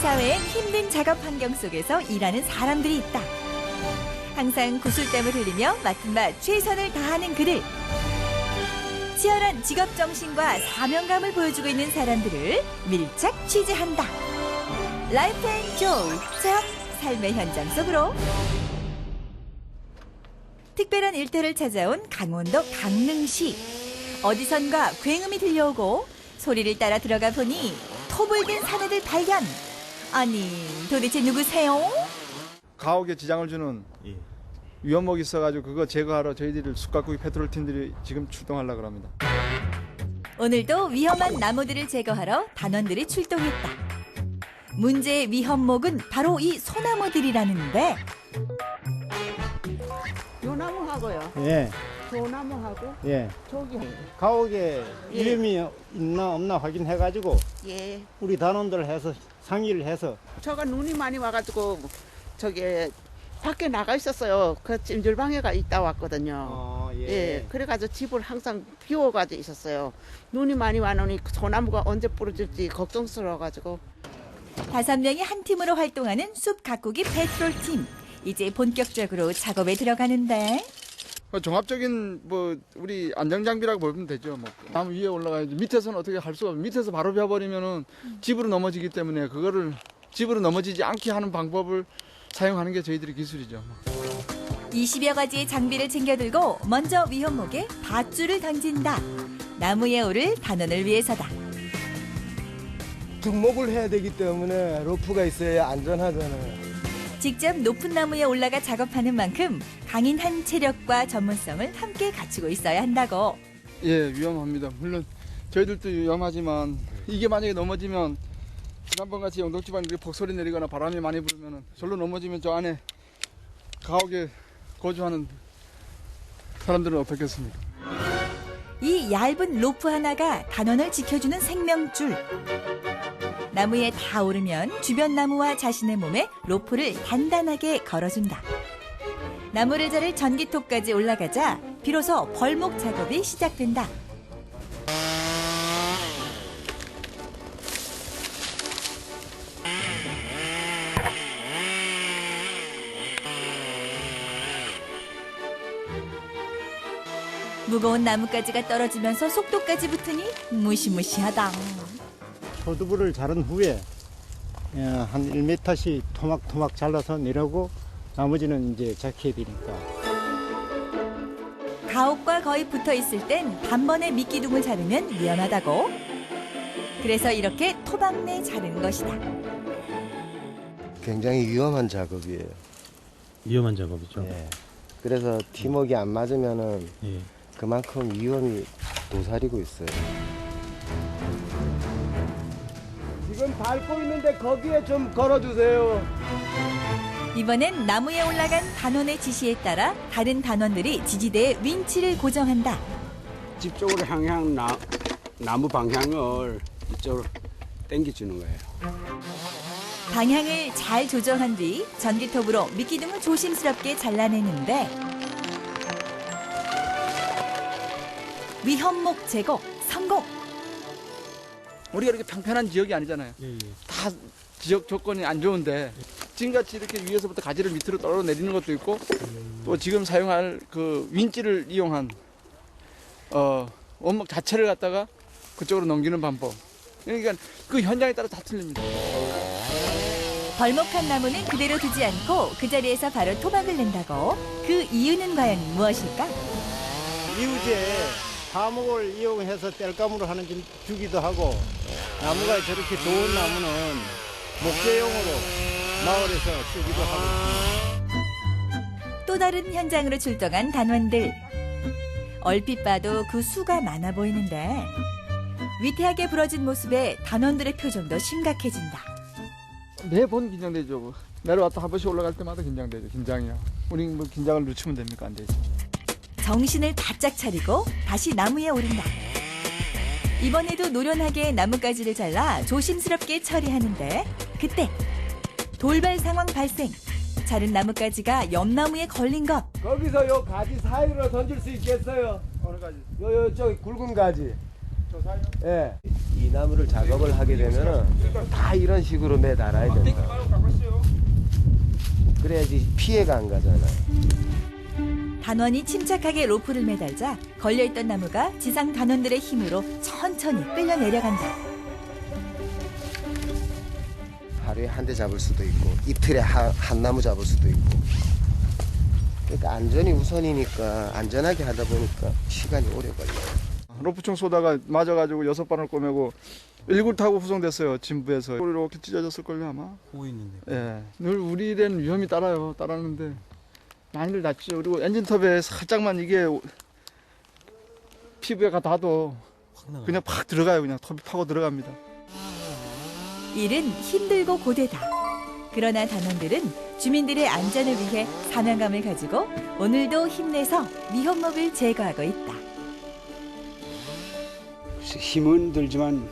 사회엔 힘든 작업 환경 속에서 일하는 사람들이 있다. 항상 구슬땀을 흘리며 맡은 바 최선을 다하는 그들. 치열한 직업 정신과 사명감을 보여주고 있는 사람들을 밀착 취재한다. 라이프 앤 조이, 체험 삶의 현장 속으로. 특별한 일터를 찾아온 강원도 강릉시. 어디선가 굉음이 들려오고 소리를 따라 들어가 보니 톱을 든 사내들 발견. 아니, 도대체 누구세요? 가옥에 지장을 주는 위험목이 있어가지고 그거 제거하러 저희들이 숯가꾸기 페트롤 팀들이 지금 출동하려고 합니다. 오늘도 위험한 나무들을 제거하러 단원들이 출동했다. 문제의 위험목은 바로 이 소나무들이라는데. 요 나무하고요. 예, 저 나무하고 예. 저기. 가옥에 예. 위험이 있나 없나 확인해가지고 예. 우리 단원들 해서 상의를 해서 저가 눈이 많이 와가지고 저기 밖에 나가 있었어요. 그 찜질방에가 있다 왔거든요. 예. 그래가지고 집을 항상 비워가지고 있었어요. 눈이 많이 와놓으니 소나무가 언제 부러질지 걱정스러워가지고. 5명이 한 팀으로 활동하는 숲 가꾸기 페트롤팀. 이제 본격적으로 작업에 들어가는데. 종합적인 우리 안전장비라고 보면 되죠. 나무 위에 올라가야지. 밑에서는 어떻게 할 수가 없어요. 밑에서 바로 베어버리면은 집으로 넘어지기 때문에 그거를 집으로 넘어지지 않게 하는 방법을 사용하는 게 저희들의 기술이죠. 20여 가지의 장비를 챙겨들고 먼저 위험목에 밧줄을 던진다. 나무에 오를 단원을 위해서다. 등목을 해야 되기 때문에 로프가 있어야 안전하잖아요. 직접 높은 나무에 올라가 작업하는 만큼 강인한 체력과 전문성을 함께 갖추고 있어야 한다고. 예, 위험합니다. 물론 저희들도 위험하지만 이게 만약에 넘어지면 지난번같이 영덕지방에 폭소리 내리거나 바람이 많이 불면 절로 넘어지면 저 안에 가옥에 거주하는 사람들은 어떻겠습니까? 이 얇은 로프 하나가 단원을 지켜주는 생명줄. 나무에 다 오르면 주변 나무와 자신의 몸에 로프를 단단하게 걸어준다. 나무를 자를 전기톱까지 올라가자 비로소 벌목 작업이 시작된다. 무거운 나뭇가지가 떨어지면서 속도까지 붙으니 무시무시하다. 초두부를 자른 후에 한 1m씩 토막토막 잘라서 내려고 나머지는 이제 작혀야 되니까. 가옥과 거의 붙어 있을 땐 단번에 미끼둥을 자르면 위험하다고. 그래서 이렇게 토막내 자른 것이다. 굉장히 위험한 작업이에요. 위험한 작업이죠. 예. 그래서 팀워크가 안 맞으면은 예. 그만큼 위험이 도사리고 있어요. 지금 밟고 있는데 거기에 좀 걸어주세요. 이번엔 나무에 올라간 단원의 지시에 따라 다른 단원들이 지지대에 윈치를 고정한다. 집 쪽으로 향한 나무 방향을 이쪽으로 당겨주는 거예요. 방향을 잘 조정한 뒤 전기톱으로 미끼둥을 조심스럽게 잘라내는데 위험목 제거 성공! 우리가 이렇게 평평한 지역이 아니잖아요. 예, 예. 다 지역 조건이 안 좋은데 지금같이 이렇게 위에서부터 가지를 밑으로 떨어 내리는 것도 있고 또 지금 사용할 그 윈치를 이용한 원목 자체를 갖다가 그쪽으로 넘기는 방법. 그러니까 그 현장에 따라 다 틀립니다. 벌목한 나무는 그대로 두지 않고 그 자리에서 바로 토막을 낸다고. 그 이유는 과연 무엇일까? 이우제 화목을 이용해서 땔감으로 하는 주기도 하고 나무가 저렇게 좋은 나무는 목재용으로 마을에서 쓰기도 하고. 또 다른 현장으로 출동한 단원들. 얼핏 봐도 그 수가 많아 보이는데 위태하게 부러진 모습에 단원들의 표정도 심각해진다. 매번 긴장되죠. 내려왔다 한 번씩 올라갈 때마다 긴장되죠. 긴장이야. 우리 긴장을 늦추면 됩니까? 안 되죠. 정신을 바짝 차리고 다시 나무에 오른다. 이번에도 노련하게 나뭇가지를 잘라 조심스럽게 처리하는데 그때 돌발 상황 발생. 자른 나뭇가지가 옆나무에 걸린 것. 거기서 요 가지 사이로 던질 수 있겠어요? 어느 가지? 요 저기 굵은 가지. 저 사이요? 예. 이 나무를 작업을 하게 되면은 다 이런 식으로 매달아야 된다. 그래야지 피해가 안 가잖아. 단원이 침착하게 로프를 매달자 걸려있던 나무가 지상 단원들의 힘으로 천천히 끌려 내려간다. 하루에 한 대 잡을 수도 있고 이틀에 한 나무 잡을 수도 있고. 그러니까 안전이 우선이니까 안전하게 하다 보니까 시간이 오래 걸려요. 로프총 쏘다가 맞아가지고 6발을 꼬매고 1구 타고 후송됐어요. 진부에서 이렇게 찢어졌을걸요 아마. 보고 있는데. 예, 늘 우리 일에는 위험이 따라는데 많이들 다치죠. 그리고 엔진톱에 살짝만 이게 피부에 닿아도 그냥 팍 들어가요. 그냥 톱이 파고 들어갑니다. 일은 힘들고 고되다. 그러나 단원들은 주민들의 안전을 위해 사명감을 가지고 오늘도 힘내서 미혼목을 제거하고 있다. 힘은 들지만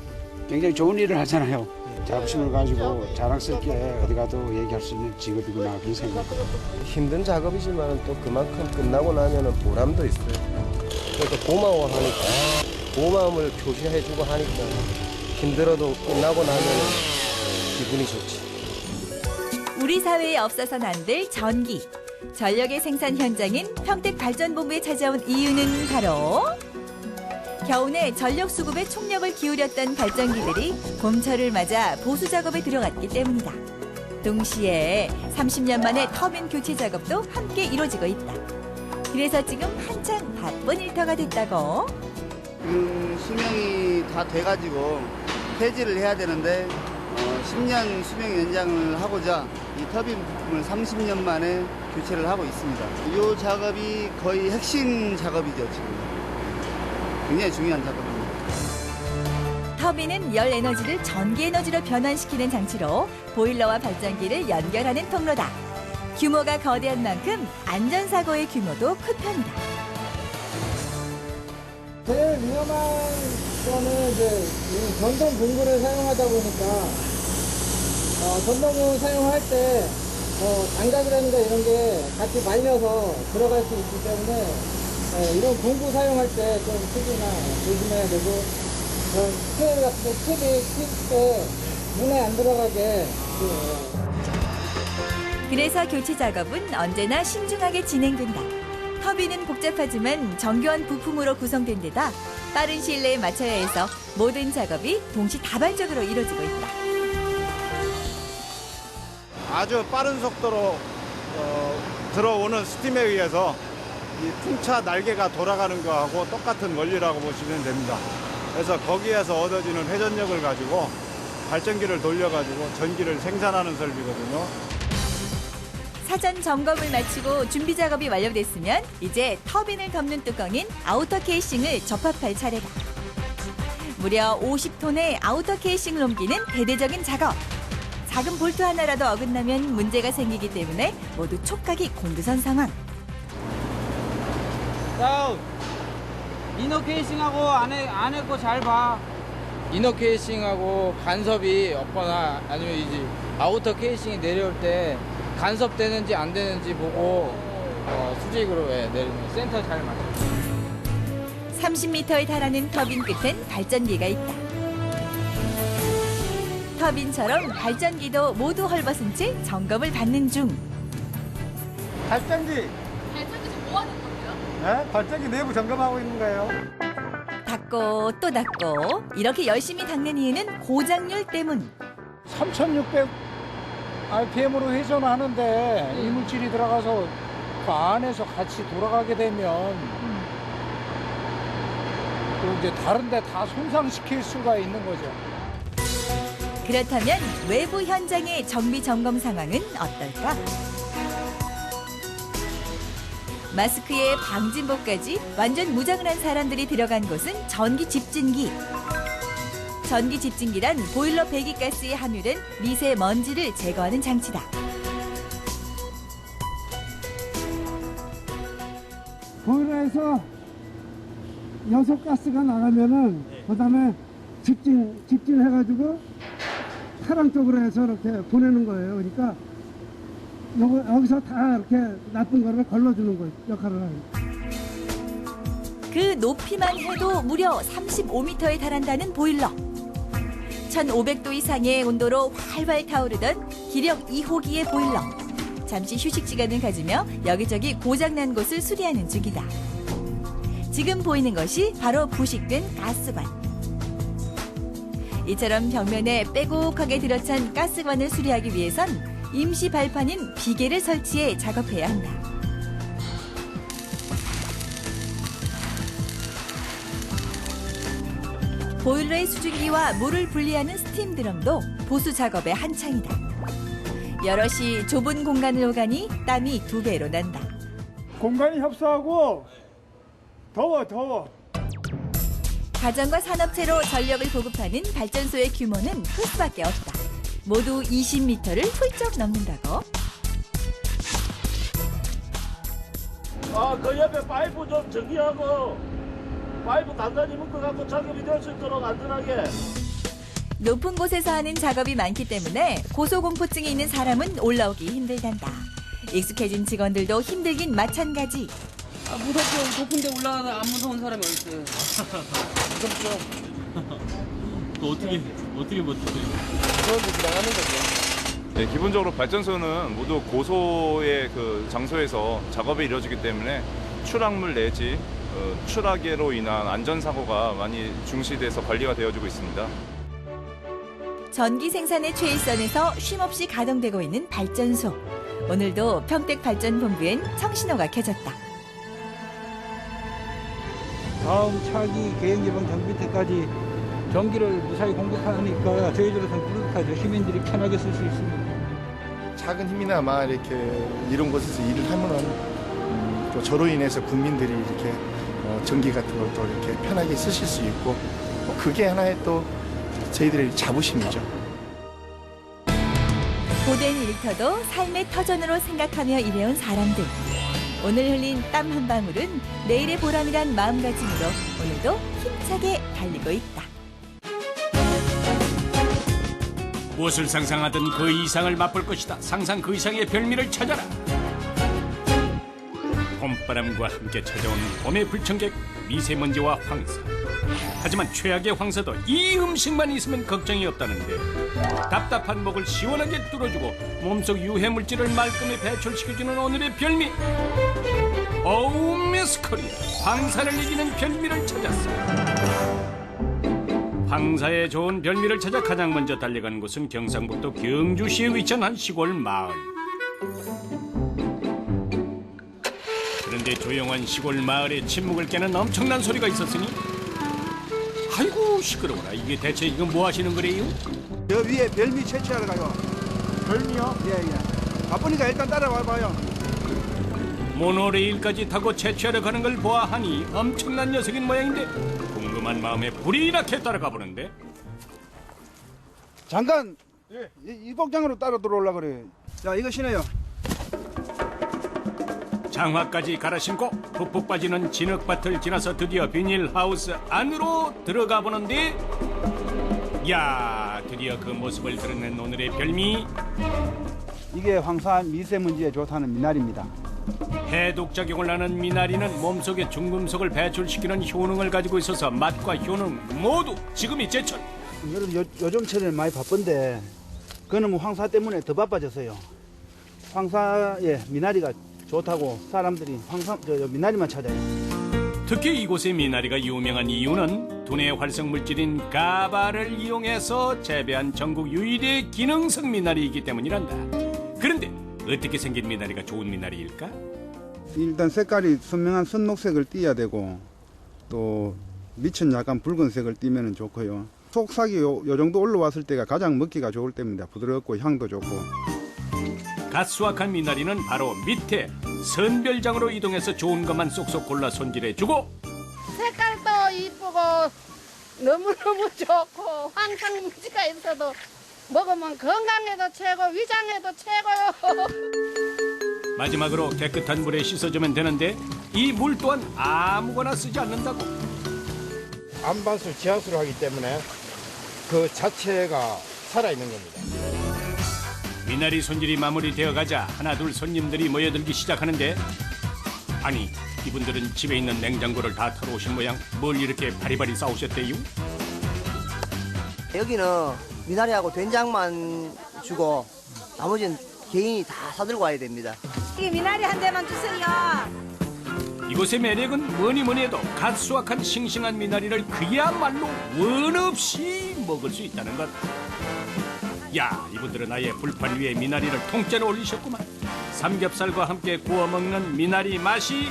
굉장히 좋은 일을 하잖아요. 자부심을 가지고 자랑스럽게 어디 가도 얘기할 수 있는 직업이구나 그런 생각합니다. 힘든 작업이지만 또 그만큼 끝나고 나면은 보람도 있어요. 그러니까 고마워하니까 고마움을 표시해주고 하니까 힘들어도 끝나고 나면은 기분이 좋지. 우리 사회에 없어서는 안 될 전기. 전력의 생산 현장인 평택발전본부에 찾아온 이유는 바로 겨우내 전력 수급에 총력을 기울였던 발전기들이 봄철을 맞아 보수 작업에 들어갔기 때문이다. 동시에 30년 만에 터빈 교체 작업도 함께 이루어지고 있다. 그래서 지금 한창 바쁜 일터가 됐다고. 수명이 다 돼가지고 폐지를 해야 되는데 10년 수명 연장을 하고자 이 터빈 부품을 30년 만에 교체를 하고 있습니다. 이 작업이 거의 핵심 작업이죠, 지금. 굉장히 중요한 작업입니다. 터빈은 열 에너지를 전기 에너지로 변환시키는 장치로 보일러와 발전기를 연결하는 통로다. 규모가 거대한 만큼 안전사고의 규모도 큰 편이다. 제일 위험한 거는 이제 전동 공구를 사용하다 보니까 전동 공구 사용할 때 장갑이라든가 이런 게 같이 말려서 들어갈 수 있기 때문에 이런 공구 사용할 때 좀 특히나 조심해야 되고 스케일 같은 거 크게 킬때 눈에 안 들어가게. 그래서 교체 작업은 언제나 신중하게 진행된다. 터빈은 복잡하지만 정교한 부품으로 구성된 데다 빠른 시일 내에 맞춰야 해서 모든 작업이 동시다발적으로 이루어지고 있다. 아주 빠른 속도로 들어오는 스팀에 의해서 이 풍차 날개가 돌아가는 거하고 똑같은 원리라고 보시면 됩니다. 그래서 거기에서 얻어지는 회전력을 가지고 발전기를 돌려가지고 전기를 생산하는 설비거든요. 사전 점검을 마치고 준비 작업이 완료됐으면 이제 터빈을 덮는 뚜껑인 아우터 케이싱을 접합할 차례다. 무려 50톤의 아우터 케이싱을 옮기는 대대적인 작업. 작은 볼트 하나라도 어긋나면 문제가 생기기 때문에 모두 촉각이 공두선 상황. 다운. 이너 케이싱하고 안에 거 잘 봐. 이너 케이싱하고 간섭이 없거나 아니면 이제 아우터 케이싱이 내려올 때 간섭되는지 안 되는지 보고 수직으로 내리면 센터 잘 맞춰. 30m에 달하는 터빈 끝엔 발전기가 있다. 터빈처럼 발전기도 모두 헐벗은 채 점검을 받는 중. 발전기 지금 뭐 하는 거예요? 네? 발전기 내부 점검하고 있는 거예요. 닦고 또 닦고 이렇게 열심히 닦는 이유는 고장률 때문. 3600 RPM으로 회전하는데 이물질이 들어가서 그 안에서 같이 돌아가게 되면 또 이제 다른 데 다 손상시킬 수가 있는 거죠. 그렇다면 외부 현장의 정비 점검 상황은 어떨까? 마스크에 방진복까지 완전 무장을 한 사람들이 들어간 곳은 전기 집진기. 전기 집진기란 보일러 배기가스에 함유된 미세먼지를 제거하는 장치다. 보일러에서 여섯가스가 나가면은 그다음에 집진해가지고 차량 쪽으로 해서 이렇게 보내는 거예요. 그러니까 여기서 다 이렇게 나쁜 거를 걸러주는 거예요. 역할을 하는. 그 높이만 해도 무려 35m에 달한다는 보일러. 1500도 이상의 온도로 활활 타오르던 기력 2호기의 보일러. 잠시 휴식 시간을 가지며 여기저기 고장난 곳을 수리하는 중이다. 지금 보이는 것이 바로 부식된 가스관. 이처럼 벽면에 빼곡하게 들어찬 가스관을 수리하기 위해선 임시 발판인 비계를 설치해 작업해야 한다. 보일러의 수증기와 물을 분리하는 스팀 드럼도 보수 작업의 한창이다. 여럿이 좁은 공간을 오가니 땀이 2배로 난다. 공간이 협소하고 더워. 가정과 산업체로 전력을 보급하는 발전소의 규모는 클 수밖에 없다. 모두 20m를 훌쩍 넘는다고. 그 옆에 파이프 좀 정리하고 파이프 단단히 묶어갖고 작업이 될 수 있도록 안전하게. 높은 곳에서 하는 작업이 많기 때문에 고소공포증이 있는 사람은 올라오기 힘들단다. 익숙해진 직원들도 힘들긴 마찬가지. 무섭죠. 높은 데 올라가서 안 무서운 사람이 어딨어요. 무섭죠. 어떻게 버티세요? 무서운데 지나가는 거죠. 네, 기본적으로 발전소는 모두 고소의 그 장소에서 작업이 이루어지기 때문에 추락물 내지 추락으로 인한 안전사고가 많이 중시돼서 관리가 되어지고 있습니다. 전기 생산의 최일선에서 쉼없이 가동되고 있는 발전소. 오늘도 평택발전본부엔 청신호가 켜졌다. 다음 차기 개인개방 정비 때까지 전기를 무사히 공급하니까 저희들은 뿌듯하죠. 시민들이 편하게 쓸 수 있습니다. 작은 힘이나마 이렇게 이런 곳에서 일을 하면은 또 저로 인해서 국민들이 이렇게 전기 같은 것도 이렇게 편하게 쓰실 수 있고 그게 하나의 또 저희들의 자부심이죠. 고된 일터도 삶의 터전으로 생각하며 일해온 사람들. 오늘 흘린 땀 한 방울은 내일의 보람이란 마음가짐으로 오늘도 힘차게 달리고 있다. 무엇을 상상하든 그 이상을 맛볼 것이다. 상상 그 이상의 별미를 찾아라. 봄바람과 함께 찾아온 봄의 불청객, 미세먼지와 황사. 하지만 최악의 황사도 이 음식만 있으면 걱정이 없다는데 답답한 목을 시원하게 뚫어주고 몸속 유해물질을 말끔히 배출시켜주는 오늘의 별미. 어우 미스 코리아, 황사를 이기는 별미를 찾았어. 황사에 좋은 별미를 찾아 가장 먼저 달려가는 곳은 경상북도 경주시에 위치한 한 시골 마을. 그런데 조용한 시골 마을의 침묵을 깨는 엄청난 소리가 있었으니 아이고 시끄러워라. 이게 대체 이거 뭐 하시는 거래요? 저 위에 별미 채취하러 가요. 별미요? 예. 바쁘니까 일단 따라와봐요. 모노레일까지 타고 채취하러 가는 걸 보아하니 엄청난 녀석인 모양인데 궁금한 마음에 불이 나게 따라가 보는데 잠깐 이 복장으로 따라 들어오려고 그래. 자 이거 신어요. 장화까지 갈아 신고 푹푹 빠지는 진흙밭을 지나서 드디어 비닐하우스 안으로 들어가 보는데 야 드디어 그 모습을 드러낸 오늘의 별미. 이게 황사 미세먼지에 좋다는 미나리입니다. 해독작용을 하는 미나리는 몸속에 중금속을 배출시키는 효능을 가지고 있어서 맛과 효능 모두 지금이 제철. 요즘처럼 많이 바쁜데 그는 황사 때문에 더 바빠졌어요. 황사에 미나리가 좋다고 사람들이 미나리만 찾아요. 특히 이곳의 미나리가 유명한 이유는 두뇌 활성 물질인 가바를 이용해서 재배한 전국 유일의 기능성 미나리이기 때문이란다. 그런데 어떻게 생긴 미나리가 좋은 미나리일까? 일단 색깔이 선명한 순녹색을 띠어야 되고 또 밑은 약간 붉은색을 띠면 좋고요. 속삭이 요 정도 올라왔을 때가 가장 먹기가 좋을 때입니다. 부드럽고 향도 좋고. 갓 수확한 미나리는 바로 밑에 선별장으로 이동해서 좋은 것만 쏙쏙 골라 손질해주고 색깔도 이쁘고 너무너무 좋고 황상 무지가 있어도 먹으면 건강에도 최고 위장에도 최고요. 마지막으로 깨끗한 물에 씻어주면 되는데 이 물 또한 아무거나 쓰지 않는다고. 안반수 지하수를 하기 때문에 그 자체가 살아있는 겁니다. 미나리 손질이 마무리되어 가자 하나 둘 손님들이 모여들기 시작하는데 아니 이분들은 집에 있는 냉장고를 다 털어오신 모양. 뭘 이렇게 바리바리 싸우셨대요? 여기는 미나리하고 된장만 주고 나머지는 개인이 다 사들고 와야 됩니다. 이 미나리 한 대만 주세요. 이곳의 매력은 뭐니 뭐니 해도 갓 수확한 싱싱한 미나리를 그야말로 원 없이 먹을 수 있다는 것. 야, 이분들은 아예 불판 위에 미나리를 통째로 올리셨구만. 삼겹살과 함께 구워 먹는 미나리 맛이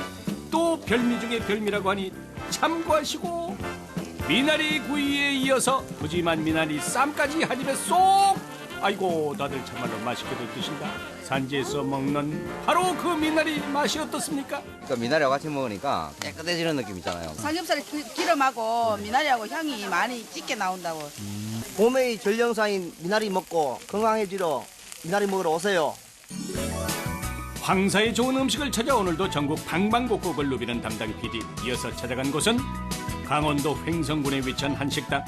또 별미 중에 별미라고 하니 참고하시고, 미나리 구이에 이어서 푸짐한 미나리 쌈까지 한 입에 쏙! 아이고, 다들 참말로 맛있게도 드신다. 산지에서 먹는 바로 그 미나리 맛이 어떻습니까? 그 미나리하고 같이 먹으니까 깨끗해지는 느낌 있잖아요. 삼겹살 기름하고 미나리하고 향이 많이 짙게 나온다고. 봄의 전령사인 미나리 먹고 건강해지러 미나리 먹으러 오세요. 황사의 좋은 음식을 찾아 오늘도 전국 방방곡곡을 누비는 담당 PD. 이어서 찾아간 곳은 강원도 횡성군에 위치한 한식당.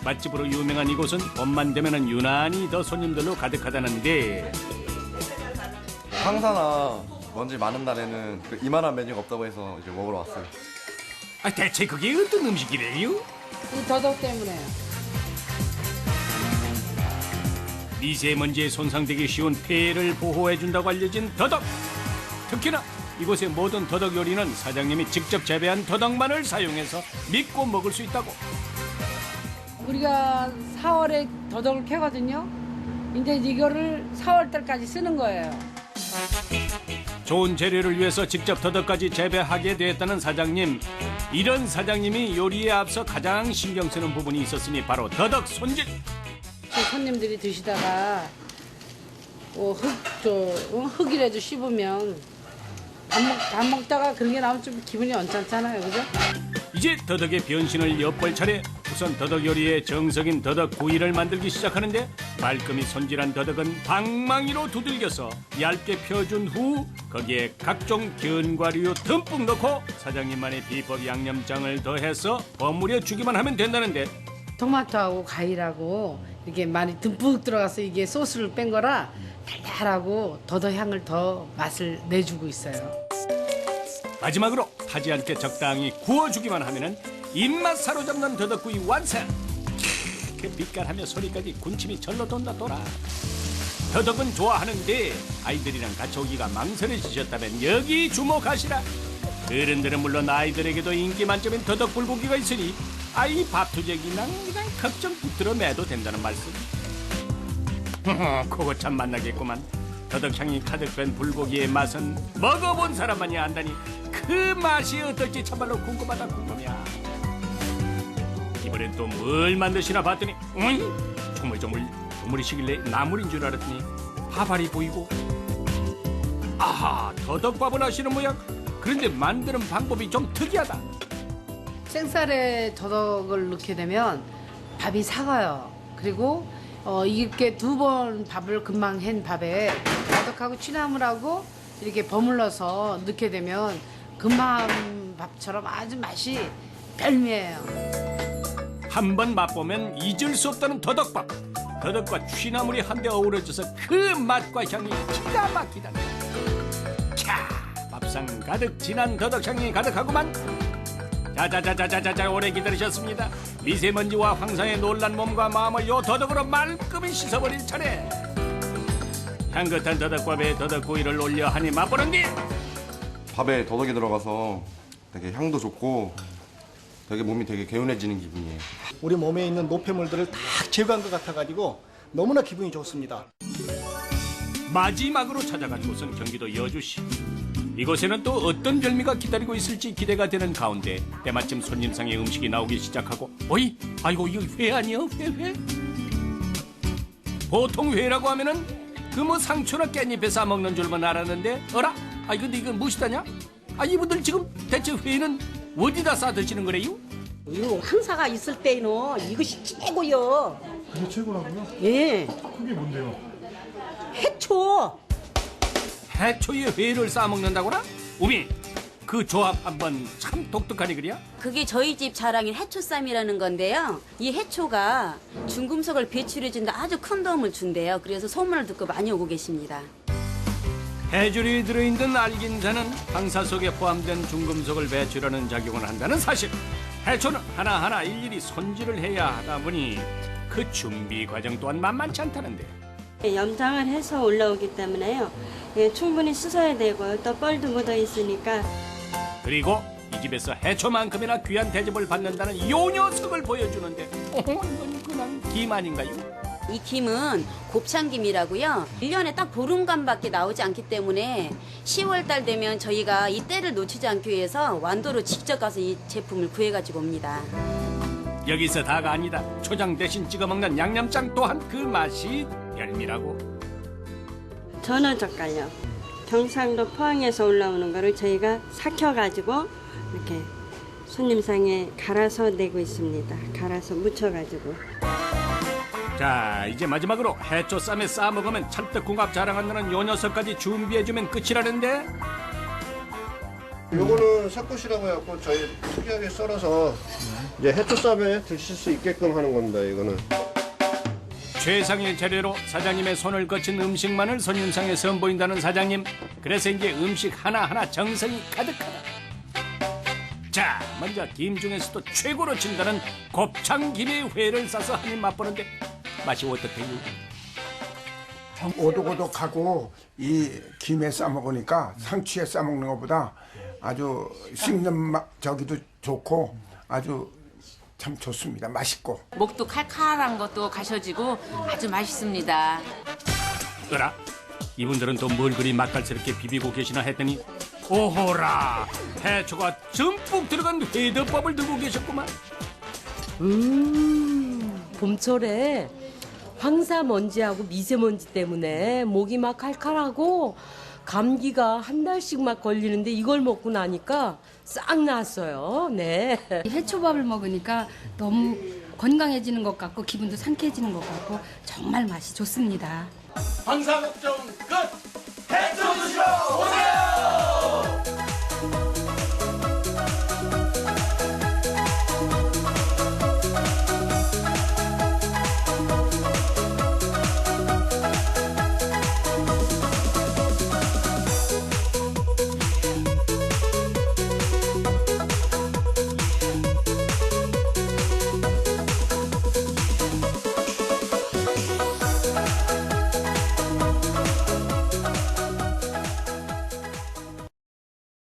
맛집으로 유명한 이곳은 봄만 되면은 유난히 더 손님들로 가득하다는데, 황사나 먼지 많은 날에는 이만한 메뉴가 없다고 해서 이제 먹으러 왔어요. 아, 대체 그게 어떤 음식이래요? 이 더덕 때문에. 미세먼지에 손상되기 쉬운 폐를 보호해준다고 알려진 더덕. 특히나 이곳의 모든 더덕 요리는 사장님이 직접 재배한 더덕만을 사용해서 믿고 먹을 수 있다고. 우리가 4월에 더덕을 캐거든요. 이제 이거를 4월 달까지 쓰는 거예요. 좋은 재료를 위해서 직접 더덕까지 재배하게 되었다는 사장님. 이런 사장님이 요리에 앞서 가장 신경 쓰는 부분이 있었으니 바로 더덕 손질. 손님들이 드시다가 흙이라도 씹으면 밥 먹다가 그런 게 나오면 좀 기분이 언짢잖아요, 그죠? 이제 더덕의 변신을 엿볼 차례. 우선 더덕 요리의 정석인 더덕 구이를 만들기 시작하는데, 말끔히 손질한 더덕은 방망이로 두들겨서 얇게 펴준 후 거기에 각종 견과류 듬뿍 넣고 사장님만의 비법 양념장을 더해서 버무려 주기만 하면 된다는데, 토마토하고 과일하고 이렇게 많이 듬뿍 들어가서 이게 소스를 뺀 거라 달달하고 더덕 향을 더 맛을 내주고 있어요. 마지막으로 타지 않게 적당히 구워주기만 하면은 입맛 사로잡는 더덕구이 완성! 그 빛깔하며 소리까지 군침이 절로 돌아. 더덕은 좋아하는데 아이들이랑 같이 오기가 망설여지셨다면 여기 주목하시라. 어른들은 물론 아이들에게도 인기 만점인 더덕 불고기가 있으니 아이 밥투적이랑 그냥 걱정 붙들어 매도 된다는 말씀. 그거 참 만나겠구만. 더덕향이 가득된 불고기의 맛은 먹어본 사람만이 안다니 그 맛이 어떨지 참말로 궁금하다. 이번엔 또 뭘 만드시나 봤더니 조물조물이시길래 나물인 줄 알았더니 밥알이 보이고, 아하, 더덕밥을 하시는 모양. 그런데 만드는 방법이 좀 특이하다. 생쌀에 더덕을 넣게 되면 밥이삭아요. 그리고 이렇게 2번 밥을 금방 한 밥에 더덕하고 취나물하고 이렇게 버물러서 넣게 되면 금방 한 밥처럼 아주 맛이 별미예요. 한번 맛보면 잊을 수 없다는 더덕밥. 더덕과 취나물이 한데 어우러져서 그 맛과 향이 기가 막히다. 캬, 밥상 가득 진한 더덕향이 가득하구만. 자자자자자자, 오래 기다리셨습니다. 미세먼지와 황사의 놀란 몸과 마음을 요 더덕으로 말끔히 씻어버릴 차례. 향긋한 더덕밥에 더덕구이를 올려 한입 맛보는디. 밥에 더덕이 들어가서 되게 향도 좋고 되게 몸이 되게 개운해지는 기분이에요. 우리 몸에 있는 노폐물들을 다 제거한 것 같아가지고 너무나 기분이 좋습니다. 마지막으로 찾아간 곳은 경기도 여주시. 이곳에는 또 어떤 별미가 기다리고 있을지 기대가 되는 가운데 때마침 손님상의 음식이 나오기 시작하고, 어이, 아이고, 이거 회 아니야? 회? 보통 회라고 하면은 그 뭐 상추나 깻잎에 싸먹는 줄만 알았는데, 어라? 아이, 근데 이건 무엇이다냐? 아, 이분들 지금 대체 회는 어디다 싸 드시는 거래요? 이거 황사가 있을 때는 이것이 최고요. 그게 최고라고요? 예. 그게 뭔데요? 해초. 해초에 회를 싸먹는다고나? 우미, 그 조합 한번 참 독특하니 그래야? 그게 저희 집 자랑인 해초쌈이라는 건데요. 이 해초가 중금속을 배출해준다 아주 큰 도움을 준대요. 그래서 소문을 듣고 많이 오고 계십니다. 해줄이 들어있는 알긴산은 황사 속에 포함된 중금속을 배출하는 작용을 한다는 사실. 해초는 하나하나 일일이 손질을 해야 하다 보니 그 준비 과정 또한 만만치 않다는데. 염장을 해서 올라오기 때문에요. 예, 충분히 씻어야 되고요. 또 뻘도 묻어 있으니까. 그리고 이 집에서 해초만큼이나 귀한 대접을 받는다는 요 녀석을 보여주는데 이건 그냥 김 아닌가요? 이 김은 곱창김이라고요. 1년에 딱 보름간밖에 나오지 않기 때문에 10월달 되면 저희가 이 때를 놓치지 않기 위해서 완도로 직접 가서 이 제품을 구해가지고 옵니다. 여기서 다가 아니다. 초장 대신 찍어 먹는 양념장 또한 그 맛이 별미라고. 전어젓갈요. 경상도 포항에서 올라오는 거를 저희가 삭혀가지고 이렇게 손님상에 갈아서 내고 있습니다. 갈아서 묻혀가지고. 자, 이제 마지막으로 해초 쌈에 싸 먹으면 찰떡궁합 자랑한다는 요 녀석까지 준비해주면 끝이라는데. 요거는 삭굿이라고 해갖고 저희 특이하게 썰어서 이제 해초쌈에 드실 수 있게끔 하는 겁니다. 이거는. 최상의 재료로 사장님의 손을 거친 음식만을 손님상에 선보인다는 사장님. 그래서 이제 음식 하나하나 정성이 가득하다. 자, 먼저 김 중에서도 최고로 친다는 곱창김의 회를 싸서 한 입 맛보는데 맛이 어떻대요? 오독오독하고 이 김에 싸 먹으니까 상추에 싸 먹는 것보다 아주 씹는 맛 저기도 좋고 아주 참 좋습니다. 맛있고. 목도 칼칼한 것도 가셔지고 아주 맛있습니다. 어라? 이분들은 또 뭘 그리 맛깔스럽게 비비고 계시나 했더니 오호라! 해초가 듬뿍 들어간 회덮밥을 들고 계셨구만. 봄철에 황사 먼지하고 미세먼지 때문에 목이 막 칼칼하고 감기가 한 달씩 막 걸리는데 이걸 먹고 나니까 싹 나았어요. 네. 해초밥을 먹으니까 너무 건강해지는 것 같고 기분도 상쾌해지는 것 같고 정말 맛이 좋습니다. 황사 걱정 끝!